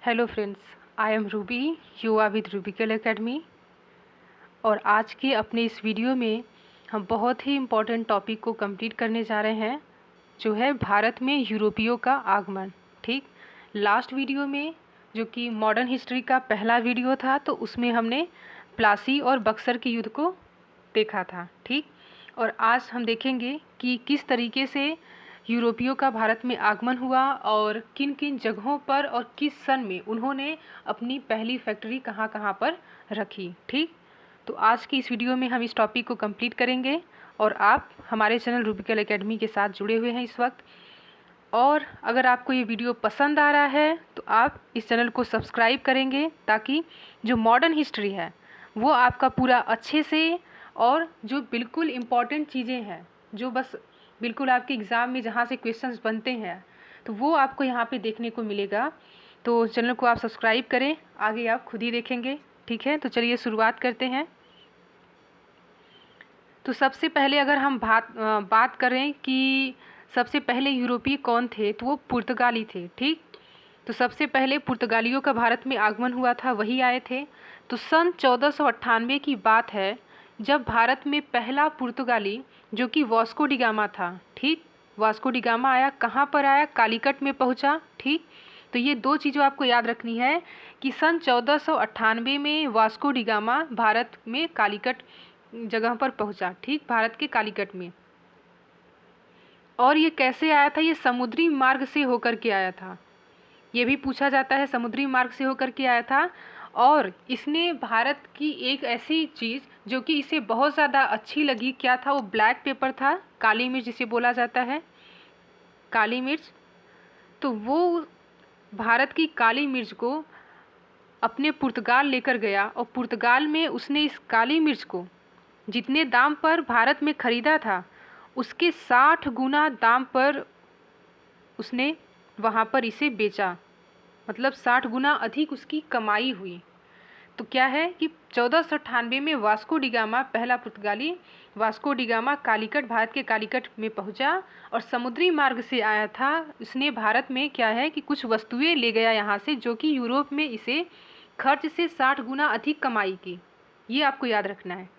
Hello friends, I am Ruby. You are with Rubical academy. और आज के अपने इस वीडियो में हम बहुत ही इम्पोर्टेंट टॉपिक को कंप्लीट करने जा रहे हैं, जो है भारत में यूरोपियों का आगमन। ठीक, लास्ट वीडियो में जो कि मॉडर्न हिस्ट्री का पहला वीडियो था, तो उसमें हमने प्लासी और बक्सर के युद्ध को देखा था। ठीक, और आज हम देखेंगे कि किस तरीके से यूरोपियों का भारत में आगमन हुआ और किन किन जगहों पर और किस सन में उन्होंने अपनी पहली फैक्ट्री कहाँ कहाँ पर रखी। ठीक, तो आज की इस वीडियो में हम इस टॉपिक को कंप्लीट करेंगे और आप हमारे चैनल रूबिकल एकेडमी के साथ जुड़े हुए हैं इस वक्त। और अगर आपको ये वीडियो पसंद आ रहा है तो आप इस चैनल को सब्सक्राइब करेंगे, ताकि जो मॉडर्न हिस्ट्री है वो आपका पूरा अच्छे से, और जो बिल्कुल इम्पॉर्टेंट चीज़ें हैं जो बस बिल्कुल आपके एग्ज़ाम में जहाँ से क्वेश्चंस बनते हैं, तो वो आपको यहाँ पे देखने को मिलेगा। तो चैनल को आप सब्सक्राइब करें, आगे आप खुद ही देखेंगे। ठीक है, तो चलिए शुरुआत करते हैं। तो सबसे पहले अगर हम बात करें कि सबसे पहले यूरोपीय कौन थे, तो वो पुर्तगाली थे। ठीक, तो सबसे पहले पुर्तगालियों का भारत में आगमन हुआ था, वही आए थे। तो सन 1498 की बात है, जब भारत में पहला पुर्तगाली जो कि वास्को डी गामा था। ठीक, वास्को डी गामा आया, कहाँ पर आया? कालीकट में पहुँचा। ठीक, तो ये दो चीज़ें आपको याद रखनी है कि सन 1498 में वास्को डी गामा भारत में कालीकट जगह पर पहुँचा। ठीक, भारत के कालीकट में। और ये कैसे आया था? ये समुद्री मार्ग से होकर के आया था। ये भी पूछा जाता है, समुद्री मार्ग से होकर के आया था। और इसने भारत की एक ऐसी चीज़ जो कि इसे बहुत ज़्यादा अच्छी लगी, क्या था वो? ब्लैक पेपर था, काली मिर्च जिसे बोला जाता है, काली मिर्च। तो वो भारत की काली मिर्च को अपने पुर्तगाल लेकर गया, और पुर्तगाल में उसने इस काली मिर्च को जितने दाम पर भारत में ख़रीदा था, उसके 60 गुना दाम पर उसने वहाँ पर इसे बेचा। मतलब 60 गुना अधिक उसकी कमाई हुई। तो क्या है कि 1498 में वास्को डी गामा, पहला पुर्तगाली Vasco D gamma Calicut, Bharat के कालीकट में पहुंचा और समुद्री मार्ग से आया था। इसने भारत में क्या है कि कुछ वस्तुएं ले गया यहाँ से, जो कि यूरोप में इसे खर्च से 60 गुना अधिक कमाई की। ये आपको याद रखना है,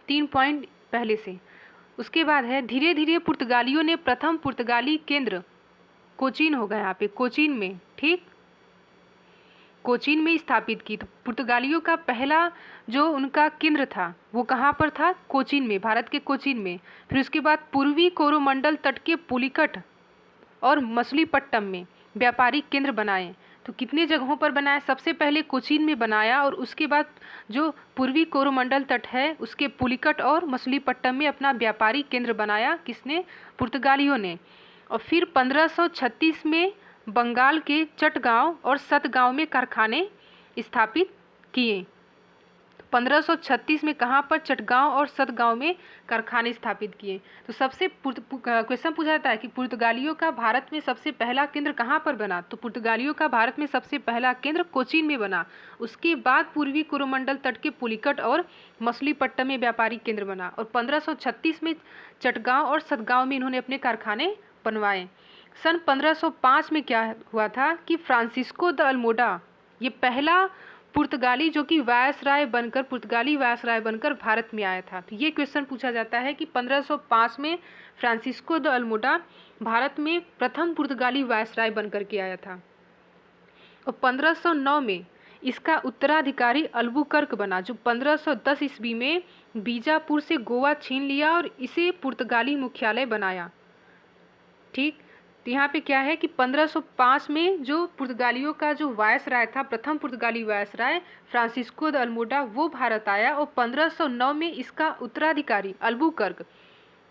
3 पॉइंट पहले से। उसके बाद है, धीरे धीरे पुर्तगालियों ने प्रथम पुर्तगाली केंद्र कोचीन होगा, यहाँ पे कोचीन में। ठीक, कोचीन में स्थापित की। तो पुर्तगालियों का पहला जो उनका केंद्र था वो कहाँ पर था? कोचीन में, भारत के कोचीन में। फिर उसके बाद पूर्वी कोरोमंडल तट के पुलिकट और मछलीपट्टनम में व्यापारिक केंद्र बनाए। तो कितने जगहों पर बनाया? सबसे पहले कोचीन में बनाया, और उसके बाद जो पूर्वी कोरोमंडल तट है उसके पुलिकट और मछलीपट्टनम में अपना व्यापारिक केंद्र बनाया। किसने? पुर्तगालियों ने। और फिर 1536 में बंगाल के चटगांव और सतगांव में कारखाने स्थापित किए। 1536 में कहाँ पर? चटगांव और सतगांव में कारखाने स्थापित किए। तो सबसे क्वेश्चन पूछा जाता है कि पुर्तगालियों का भारत में सबसे पहला केंद्र कहाँ पर बना? तो पुर्तगालियों का भारत में सबसे पहला केंद्र कोचीन में बना। उसके बाद पूर्वी कोरोमंडल तट के पुलिकट और मछलीपट्टनम में व्यापारिक केंद्र बना। और 1536 में चटगांव और सतगांव में इन्होंने अपने कारखाने बनवाए। सन 1505 में क्या हुआ था कि फ्रांसिस्को द अल्मोडा, ये पहला पुर्तगाली जो कि वायसराय बनकर, पुर्तगाली वायसराय बनकर भारत में आया था। तो ये क्वेश्चन पूछा जाता है कि 1505 में फ्रांसिस्को द अल्मोडा भारत में प्रथम पुर्तगाली वायसराय बनकर के आया था। और 1509 में इसका उत्तराधिकारी अल्बुकर्क बना, जो 1510 ईस्वी में बीजापुर से गोवा छीन लिया और इसे पुर्तगाली मुख्यालय बनाया। ठीक, तो यहाँ पे क्या है कि 1505 में जो पुर्तगालियों का जो वायसराय था, प्रथम पुर्तगाली वायसराय फ्रांसिस्को द अल्मोडा, वो भारत आया। और 1509 में इसका उत्तराधिकारी अल्बुकर्क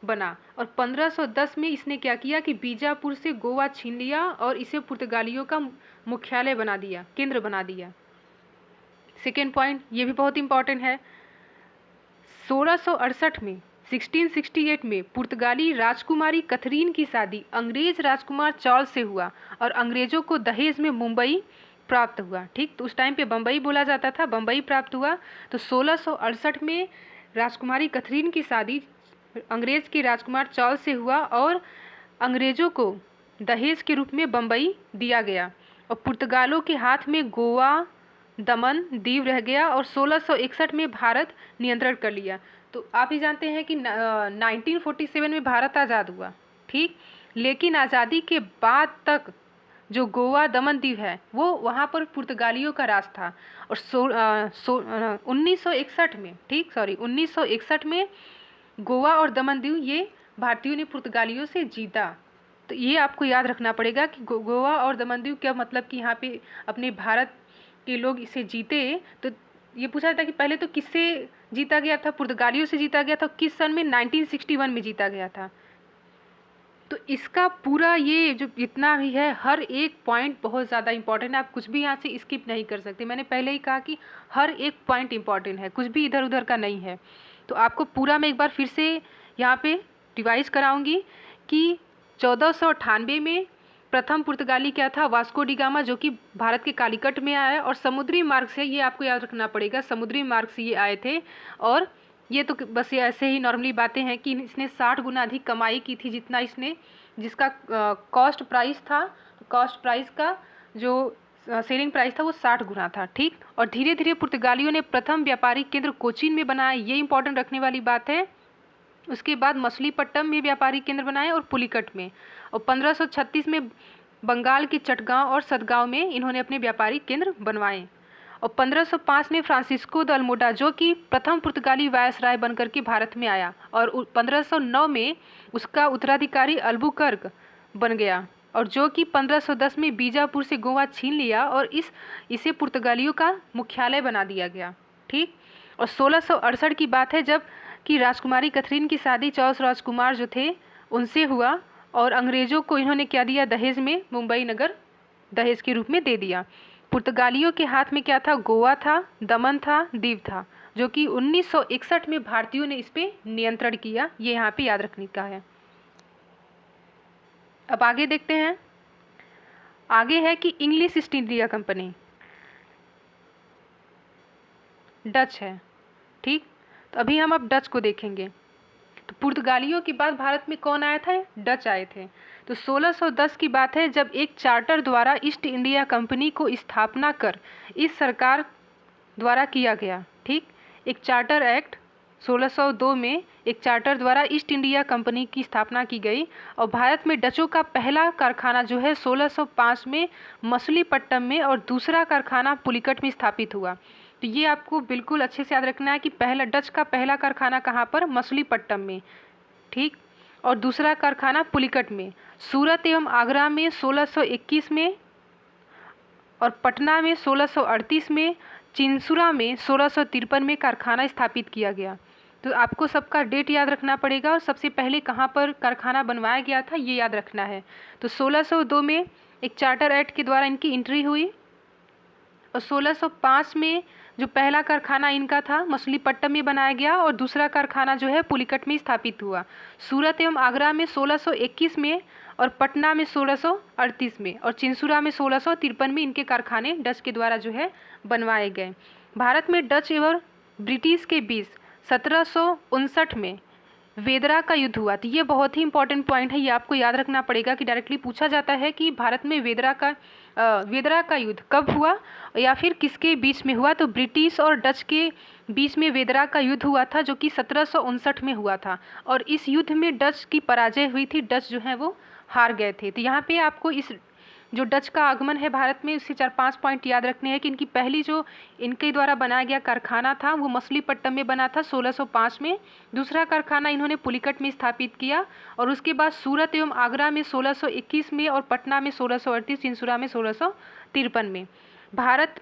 बना। और 1510 में इसने क्या किया कि बीजापुर से गोवा छीन लिया और इसे पुर्तगालियों का मुख्यालय बना दिया, केंद्र बना दिया। सेकेंड पॉइंट, ये भी बहुत इंपॉर्टेंट है। 1668 में 1668 में पुर्तगाली राजकुमारी कथरीन की शादी अंग्रेज राजकुमार चार्ल्स से हुआ, और अंग्रेजों को दहेज में मुंबई प्राप्त हुआ। ठीक, तो उस टाइम पे बम्बई बोला जाता था, बम्बई प्राप्त हुआ। तो 1668 में राजकुमारी कथरीन की शादी अंग्रेज के राजकुमार चार्ल्स से हुआ, और अंग्रेजों को दहेज के रूप में बम्बई दिया गया। और पुर्तगालों के हाथ में गोवा, दमन दीव रह गया और 1661 में भारत नियंत्रण कर लिया। तो आप ही जानते हैं कि 1947 में भारत आज़ाद हुआ, ठीक, लेकिन आज़ादी के बाद तक जो गोवा दमन दीव है वो वहाँ पर पुर्तगालियों का राज था। और 1961 में, ठीक, 1961 में गोवा और दमन दीव ये भारतीयों ने पुर्तगालियों से जीता। तो ये आपको याद रखना पड़ेगा कि गोवा और दमन दीव क्या मतलब कि यहाँ पे अपने भारत के लोग इसे जीते। तो ये पूछा जाता है कि पहले तो किससे जीता गया था, पुर्तगालियों से जीता गया था, किस सन में, 1961 में जीता गया था। तो इसका पूरा ये जो जितना भी है हर एक पॉइंट बहुत ज़्यादा इंपॉर्टेंट है, आप कुछ भी यहाँ से स्किप नहीं कर सकते। मैंने पहले ही कहा कि हर एक पॉइंट इंपॉर्टेंट है, कुछ भी इधर उधर का नहीं है। तो आपको पूरा मैं एक बार फिर से यहाँ पे रिवाइज कराऊंगी कि 1498 में प्रथम पुर्तगाली क्या था, वास्को डी गामा, जो कि भारत के कालीकट में आया और समुद्री मार्ग से, ये आपको याद रखना पड़ेगा, समुद्री मार्ग से ये आए थे। और ये तो बस ये ऐसे ही नॉर्मली बातें हैं कि इसने 60 गुना अधिक कमाई की थी जितना इसने, जिसका कॉस्ट प्राइस था, कॉस्ट प्राइस का जो सेलिंग प्राइस था वो 60 गुना था, ठीक। और धीरे धीरे पुर्तगालियों ने प्रथम व्यापारिक केंद्र कोचीन में बनाया, ये इंपॉर्टेंट रखने वाली बात है। उसके बाद मछलीपट्टनम में व्यापारिक केंद्र बनाए और पुलिकट में। और 1536 में बंगाल के चटगांव और सतगांव में इन्होंने अपने व्यापारिक केंद्र बनवाए। और 1505 में फ्रांसिस्को द अल्मोडा, जो कि प्रथम पुर्तगाली वायसराय बनकर के भारत में आया, और 1509 में उसका उत्तराधिकारी अल्बुकर्क बन गया, और जो कि 1510 में बीजापुर से गोवा छीन लिया और इसे पुर्तगालियों का मुख्यालय बना दिया गया, ठीक। और 1668 की बात है जब कि राजकुमारी कैथरीन की शादी चार्ल्स राजकुमार जो थे उनसे हुआ, और अंग्रेज़ों को इन्होंने क्या दिया, दहेज में मुंबई नगर दहेज के रूप में दे दिया। पुर्तगालियों के हाथ में क्या था, गोवा था, दमन था, दीव था, जो कि 1961 में भारतीयों ने इस पे नियंत्रण किया, ये यहाँ पे याद रखने का है। अब आगे देखते हैं। आगे है कि English east India company Dutch है, ठीक। तो अभी हम अब डच को देखेंगे। तो पुर्तगालियों के बाद भारत में कौन आया था, डच आए थे। तो 1610 की बात है जब एक चार्टर द्वारा ईस्ट इंडिया कंपनी को स्थापना कर इस सरकार द्वारा किया गया, ठीक। एक चार्टर एक्ट 1602 में एक चार्टर द्वारा ईस्ट इंडिया कंपनी की स्थापना की गई, और भारत में डचों का पहला कारखाना जो है 1605 में मछलीपट्टनम में और दूसरा कारखाना पुलिकट में स्थापित हुआ। तो ये आपको बिल्कुल अच्छे से याद रखना है कि पहला डच का पहला कारखाना कहाँ पर, मछलीपट्टनम में, ठीक, और दूसरा कारखाना पुलिकट में। सूरत एवं आगरा में 1621 में, और पटना में 1638 में, चिंसुरा में 1653 में कारखाना स्थापित किया गया। तो आपको सबका डेट याद रखना पड़ेगा और सबसे पहले कहाँ पर कारखाना बनवाया गया था ये याद रखना है। तो 1602 में एक चार्टर एक्ट के द्वारा इनकी एंट्री हुई, और 1605 में जो पहला कारखाना इनका था मछलीपट्टनम में बनाया गया, और दूसरा कारखाना जो है पुलिकट में स्थापित हुआ। सूरत एवं आगरा में 1621 में, और पटना में 1638 में, और चिंसुरा में 1653 में इनके कारखाने डच के द्वारा जो है बनवाए गए। भारत में डच एवं ब्रिटिश के बीच 1759 में वेदरा का युद्ध हुआ। तो ये बहुत ही इंपॉर्टेंट पॉइंट है, ये आपको याद रखना पड़ेगा कि डायरेक्टली पूछा जाता है कि भारत में वेदरा का युद्ध कब हुआ या फिर किसके बीच में हुआ। तो ब्रिटिश और डच के बीच में वेदरा का युद्ध हुआ था, जो कि 1759 में हुआ था, और इस युद्ध में डच की पराजय हुई थी, डच जो है वो हार गए थे। तो यहाँ पे आपको इस जो डच का आगमन है भारत में, उससे 4-5 पॉइंट याद रखने हैं कि इनकी पहली जो इनके द्वारा बनाया गया कारखाना था वो मछलीपट्टनम में बना था 1605 में। दूसरा कारखाना इन्होंने पुलिकट में स्थापित किया, और उसके बाद सूरत एवं आगरा में 1621 में, और पटना में 1638, चिंसुरा में 1653 में। भारत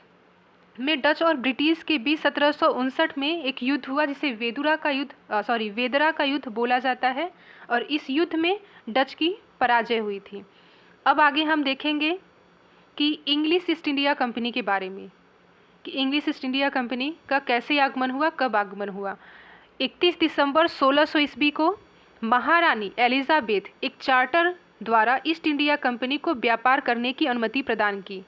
में डच और ब्रिटिश के बीच 1759 में एक युद्ध हुआ जिसे वेदरा का युद्ध बोला जाता है, और इस युद्ध में डच की पराजय हुई थी। अब आगे हम देखेंगे कि इंग्लिश ईस्ट इंडिया कंपनी के बारे में, कि इंग्लिश ईस्ट इंडिया कंपनी का कैसे आगमन हुआ, कब आगमन हुआ। 31 दिसंबर 1600 ईस्वी को महारानी एलिजाबेथ एक चार्टर द्वारा ईस्ट इंडिया कंपनी को व्यापार करने की अनुमति प्रदान की।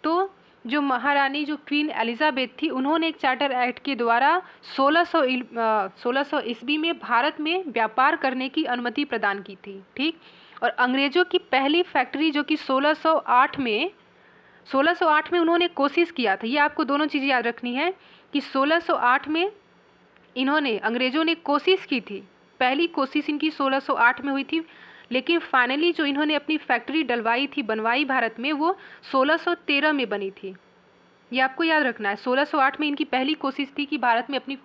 तो जो महारानी जो क्वीन एलिजाबेथ थी, उन्होंने एक चार्टर एक्ट के द्वारा 1600 ईस्वी में भारत में व्यापार करने की अनुमति प्रदान की थी, ठीक। और अंग्रेज़ों की पहली फैक्ट्री जो कि 1608 में 1608 में उन्होंने कोशिश किया था, ये आपको दोनों चीज़ें याद रखनी है कि 1608 में इन्होंने, अंग्रेज़ों ने कोशिश की थी, पहली कोशिश इनकी 1608 में हुई थी, लेकिन फाइनली जो इन्होंने अपनी फैक्ट्री डलवाई थी, बनवाई भारत में, वो 1613 में बनी थी। ये आपको याद रखना है। 1608 में इनकी पहली कोशिश थी कि भारत में अपनी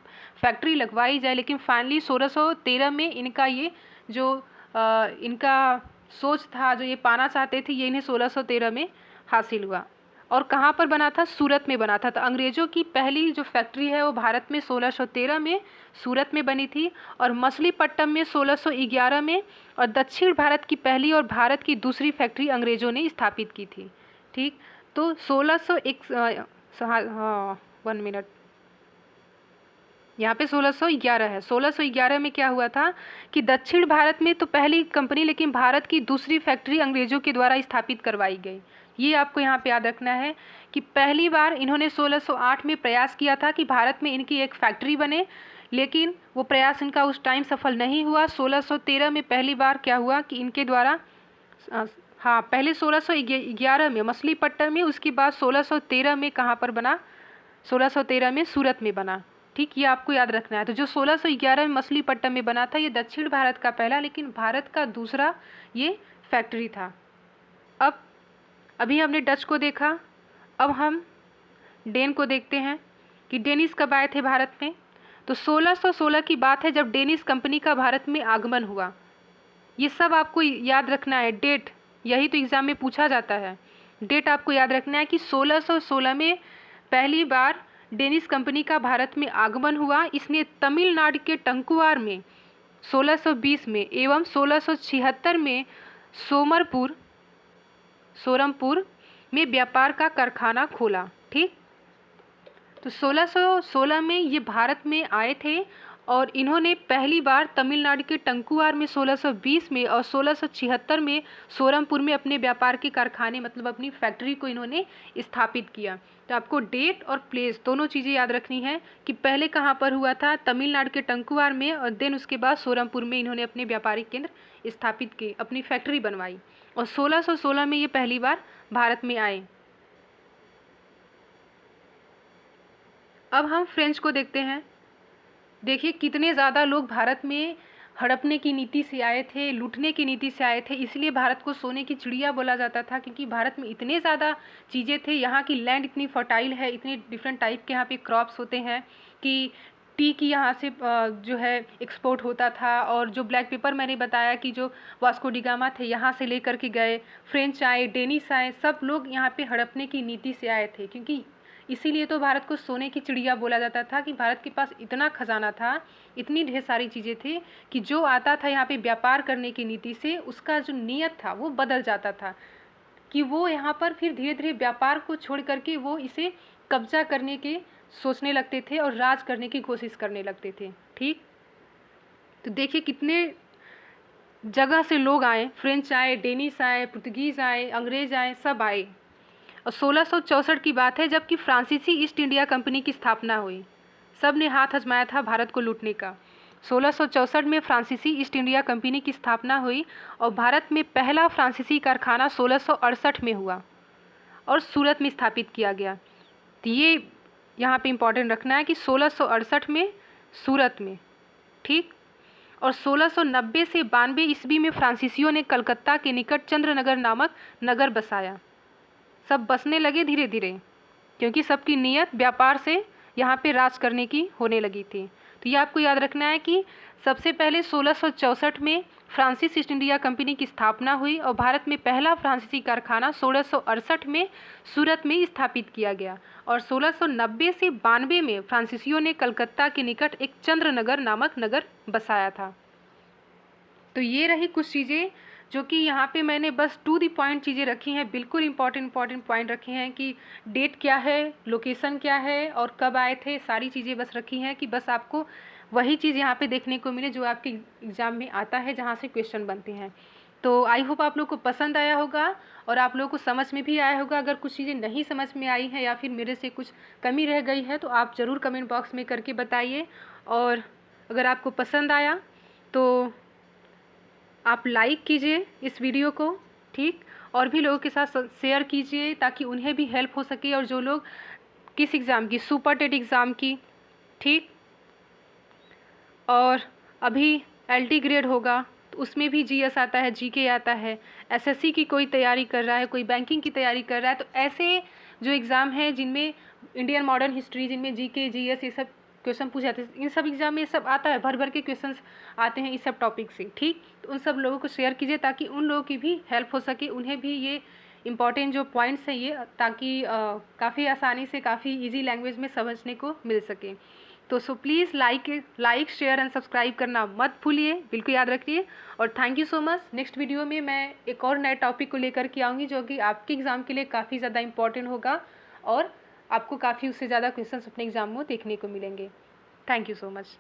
फैक्ट्री लगवाई जाए, लेकिन फाइनली 1613 में इनका ये जो इनका सोच था, जो ये पाना चाहते थे, ये इन्हें 1613 में हासिल हुआ। और कहाँ पर बना था? सूरत में बना था। तो अंग्रेज़ों की पहली जो फैक्ट्री है वो भारत में 1613 में सूरत में बनी थी, और मछलीपट्टनम में 1611 में, और दक्षिण भारत की पहली और भारत की दूसरी फैक्ट्री अंग्रेज़ों ने स्थापित की थी। ठीक, तो 1 मिनट, यहाँ पे 1611 है। 1611 में क्या हुआ था कि दक्षिण भारत में तो पहली कंपनी, लेकिन भारत की दूसरी फैक्ट्री अंग्रेज़ों के द्वारा स्थापित करवाई गई। ये आपको यहाँ पे याद रखना है कि पहली बार इन्होंने 1608 में प्रयास किया था कि भारत में इनकी एक फैक्ट्री बने, लेकिन वो प्रयास इनका उस टाइम सफल नहीं हुआ। 1613 में पहली बार क्या हुआ कि इनके द्वारा, हाँ, पहले 1611 में मछलीपट्टनम में, उसके बाद 1613 में कहाँ पर बना? 1613 में सूरत में बना। ठीक, ये आपको याद रखना है। तो जो 1611 में मछलीपट्टनम में बना था, ये दक्षिण भारत का पहला, लेकिन भारत का दूसरा ये फैक्ट्री था। अब अभी हमने डच को देखा, अब हम डेन को देखते हैं कि डेनिश कब आए थे भारत में। तो 1616 की बात है जब डेनिश कंपनी का भारत में आगमन हुआ। ये सब आपको याद रखना है, डेट, यही तो एग्ज़ाम में पूछा जाता है। डेट आपको याद रखना है कि 1616 में पहली बार डेनिश कंपनी का भारत में आगमन हुआ। इसने तमिलनाडु के टंकुआर में 1620 में एवं 1676 में सोरमपुर में व्यापार का कारखाना खोला। ठीक, तो 1616 में ये भारत में आए थे, और इन्होंने पहली बार तमिलनाडु के टंकुआर में 1620 में और 1676 में सोरमपुर में अपने व्यापार के कारखाने, मतलब अपनी फैक्ट्री को इन्होंने स्थापित किया। तो आपको डेट और प्लेस दोनों चीज़ें याद रखनी है कि पहले कहाँ पर हुआ था? तमिलनाडु के टंकुआर में, और देन उसके बाद सोरमपुर में इन्होंने अपने व्यापारिक केंद्र स्थापित किए, अपनी फैक्ट्री बनवाई, और 1616 में ये पहली बार भारत में आए। अब हम फ्रेंच को देखते हैं। देखिए कितने ज़्यादा लोग भारत में हड़पने की नीति से आए थे, लूटने की नीति से आए थे, इसलिए भारत को सोने की चिड़िया बोला जाता था, क्योंकि भारत में इतने ज़्यादा चीज़ें थे, यहाँ की लैंड इतनी फर्टाइल है, इतने डिफरेंट टाइप के यहाँ पे क्रॉप्स होते हैं कि टी की यहाँ से जो है एक्सपोर्ट होता था, और जो ब्लैक पेपर मैंने बताया कि जो वास्को डी गामा थे यहाँ से लेकर के गए, फ्रेंच आए, डेनिश आए, सब लोग यहाँ पे हड़पने की नीति से आए थे, क्योंकि इसीलिए तो भारत को सोने की चिड़िया बोला जाता था कि भारत के पास इतना खजाना था, इतनी ढेर सारी चीज़ें थी कि जो आता था यहाँ पे व्यापार करने की नीति से, उसका जो नियत था वो बदल जाता था, कि वो यहाँ पर फिर धीरे धीरे व्यापार को छोड़ करके वो इसे कब्जा करने के सोचने लगते थे और राज करने की कोशिश करने लगते थे। ठीक, तो देखिए कितने जगह से लोग आए, फ्रेंच आए, डेनिश आए, पुर्तगीज़ आए, अंग्रेज़ आए, सब आए। और 1664 की बात है जबकि फ्रांसीसी ईस्ट इंडिया कंपनी की स्थापना हुई। सब ने हाथ आजमाया था भारत को लूटने का। 1664 में फ्रांसीसी ईस्ट इंडिया कंपनी की स्थापना हुई, और भारत में पहला फ्रांसीसी कारखाना 1668 में हुआ और सूरत में स्थापित किया गया। तो ये यहाँ पे इम्पोर्टेंट रखना है कि 1668 में सूरत में। ठीक, और 1690 से 92 ईस्वी में फ्रांसीसियों ने कलकत्ता के निकट चंद्रनगर नामक नगर बसाया। सब बसने लगे धीरे धीरे, क्योंकि सबकी नीयत व्यापार से यहाँ पे राज करने की होने लगी थी। तो ये आपको याद रखना है कि सबसे पहले 1664 में फ्रांसीसी ईस्ट इंडिया कंपनी की स्थापना हुई, और भारत में पहला फ्रांसीसी कारखाना 1668 में सूरत में स्थापित किया गया, और 1690 से 92 में फ्रांसीसियों ने कलकत्ता के निकट एक चंद्रनगर नामक नगर बसाया था। तो ये रही कुछ चीज़ें जो कि यहाँ पे मैंने बस टू दी पॉइंट चीज़ें रखी हैं, बिल्कुल इंपॉर्टेंट पॉइंट रखे हैं कि डेट क्या है, लोकेशन क्या है, और कब आए थे, सारी चीज़ें बस रखी हैं कि बस आपको वही चीज़ यहाँ पे देखने को मिले जो आपके एग्ज़ाम में आता है, जहाँ से क्वेश्चन बनते हैं। तो आई होप आप लोग को पसंद आया होगा और आप लोगों को समझ में भी आया होगा। अगर कुछ चीज़ें नहीं समझ में आई हैं या फिर मेरे से कुछ कमी रह गई है तो आप ज़रूर कमेंट बॉक्स में करके बताइए, और अगर आपको पसंद आया तो आप लाइक कीजिए इस वीडियो को। ठीक, और भी लोगों के साथ शेयर कीजिए ताकि उन्हें भी हेल्प हो सके। और जो लोग किस एग्ज़ाम की, सुपर टेट एग्ज़ाम की, ठीक, और अभी एलटी ग्रेड होगा तो उसमें भी जीएस आता है, जीके आता है। एसएससी की कोई तैयारी कर रहा है, कोई बैंकिंग की तैयारी कर रहा है, तो ऐसे जो एग्ज़ाम हैं जिनमें इंडियन मॉडर्न हिस्ट्री, जिनमें जीके, जीएस, ये सब क्वेश्चन पूछे जाते हैं, इन सब एग्ज़ाम में ये सब आता है, भर भर के क्वेश्चंस आते हैं इस सब टॉपिक से, ठीक। तो उन सब लोगों को शेयर कीजिए ताकि उन लोगों की भी हेल्प हो सके, उन्हें भी ये इम्पॉर्टेंट जो पॉइंट्स हैं ये, ताकि काफ़ी आसानी से, काफ़ी ईजी लैंग्वेज में समझने को मिल सके। तो so please like share and subscribe करना मत भूलिए, बिल्कुल याद रखिए। और thank you so much. Next video में मैं एक और नए टॉपिक को लेकर के आऊँगी जो कि आपके एग्ज़ाम के लिए काफ़ी ज़्यादा इंपॉर्टेंट होगा और आपको काफ़ी उससे ज़्यादा क्वेश्चंस अपने एग्ज़ाम में देखने को मिलेंगे। Thank you so much.